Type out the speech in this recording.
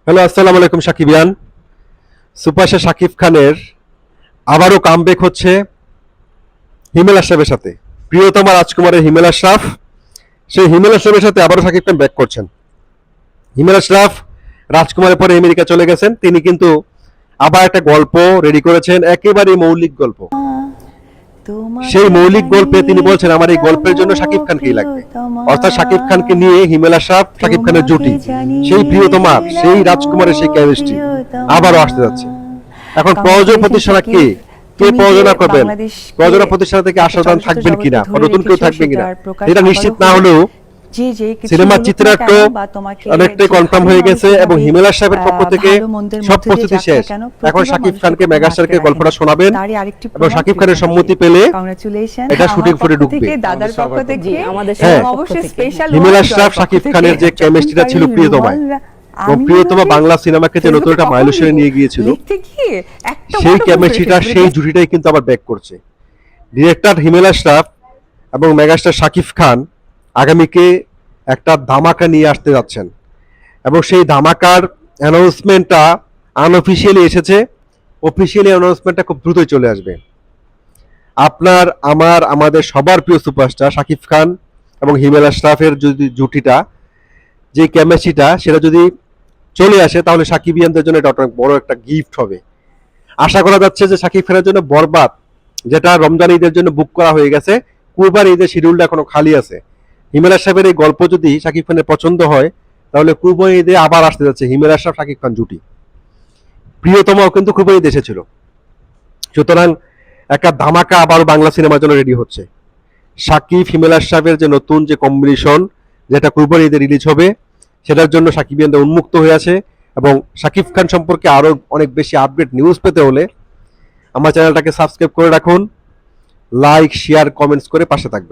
Hello, আসসালামু আলাইকুম সাকিবিয়ান। Superstar Shakib খানের আবারও কামব্যাক হচ্ছে হিমেল আশরাফের সাথে। প্রিয়তমা রাজকুমারের হিমেল আশরাফ, সেই হিমেল আশরাফের সাথে আবারও শাকিব খান ব্যাক করছেন। হিমেল আশরাফ রাজকুমারের পরে আমেরিকা চলে গেছেন, তিনি কিন্তু আবার একটা গল্প রেডি করেছেন, একেবারে মৌলিক গল্প। সেই মৌলিক গল্পে তিনি বলছেন আমার এই গল্পের জন্য শাকিব খানকেই লাগবে, অর্থাৎ শাকিব খানকে নিয়ে হিমেল আশরাফ শাকিব খানের জুটি, সেই প্রিয়তমার সেই রাজকুমারের সেই কেমিস্ট্রি আবারও আসতে যাচ্ছে। এখন প্রযোজক প্রতিষ্ঠাতা কে কে প্রযোজনা করবেন, প্রযোজনা প্রতিষ্ঠান থেকে আশাদান থাকবেন কিনা, নতুন কেউ থাকবেন কিনা এটা নিশ্চিত না হলেও সিনেমার চিত্রায়িত অনেকটাই কনফার্ম হয়ে গেছে এবং হিমেল আশরাফের পক্ষ থেকে সব প্রস্তুতি শেষ। এখন শাকিব খানকে মেগাস্টারকে গল্পটা শোনাবেন এবং শাকিব খানের সম্মতি পেলে এটা শুটিং ফুটে ঢুকবে। হিমেল আশরাফ শাকিব খানের যে কেমিস্ট্রিটা ছিল প্রিয়তমায়, এবং প্রিয়তমা বাংলা সিনেমাকে যে নতুন একটা মাইলস্টোনে নিয়ে গিয়েছিল, সেই কেমিস্ট্রিটা সেই জুটিটাই কিন্তু আবার ব্যাক করছে। ডিরেক্টর হিমেল আশরাফ এবং মেগাস্টার শাকিব খান আগামীকে একটা ধামাকা নিয়ে আসতে যাচ্ছেন এবং সেই ধামাকার অ্যানাউন্সমেন্টটা আনঅফিসিয়ালি এসেছে, অফিসিয়ালি অ্যানাউন্সমেন্টটা খুব দ্রুতই চলে আসবে। আপনার আমাদের সবার প্রিয় সুপারস্টার শাকিব খান এবং হিমেল আশরাফের যদি জুটিটা, যে কেমিস্ট্রিটা সেটা যদি চলে আসে তাহলে সাকিবিয়ানদের জন্য এটা অনেক বড় একটা গিফট হবে। আশা করা যাচ্ছে যে শাকিব খানের জন্য বরবাদ, যেটা রমজান ঈদের জন্য বুক করা হয়ে গেছে, কুরবানি ঈদের শিডিউলটা এখনো খালি আছে। হিমেল আশরাফের এই গল্প যদি শাকিব খানের পছন্দ হয় তাহলে কুরবানি ঈদে আবার আসতে যাচ্ছে হিমেল আশরাফ শাকিব খান জুটি। প্রিয়তমাও কিন্তু কুরবানি ঈদে এসেছিল, সুতরাং একটা ধামাকা আবারও বাংলা সিনেমার জন্য রেডি হচ্ছে। শাকিব হিমেল আশরাফের যে নতুন যে কম্বিনেশন, যেটা কুরবানি ঈদে রিলিজ হবে, সেটার জন্য সাকিবিয়ানরা উন্মুক্ত হয়ে আছে। এবং শাকিব খান সম্পর্কে আরো অনেক বেশি আপডেট নিউজ পেতে হলে আমার চ্যানেলটাকে সাবস্ক্রাইব করে রাখুন, লাইক শেয়ার কমেন্টস করে পাশে থাকবেন।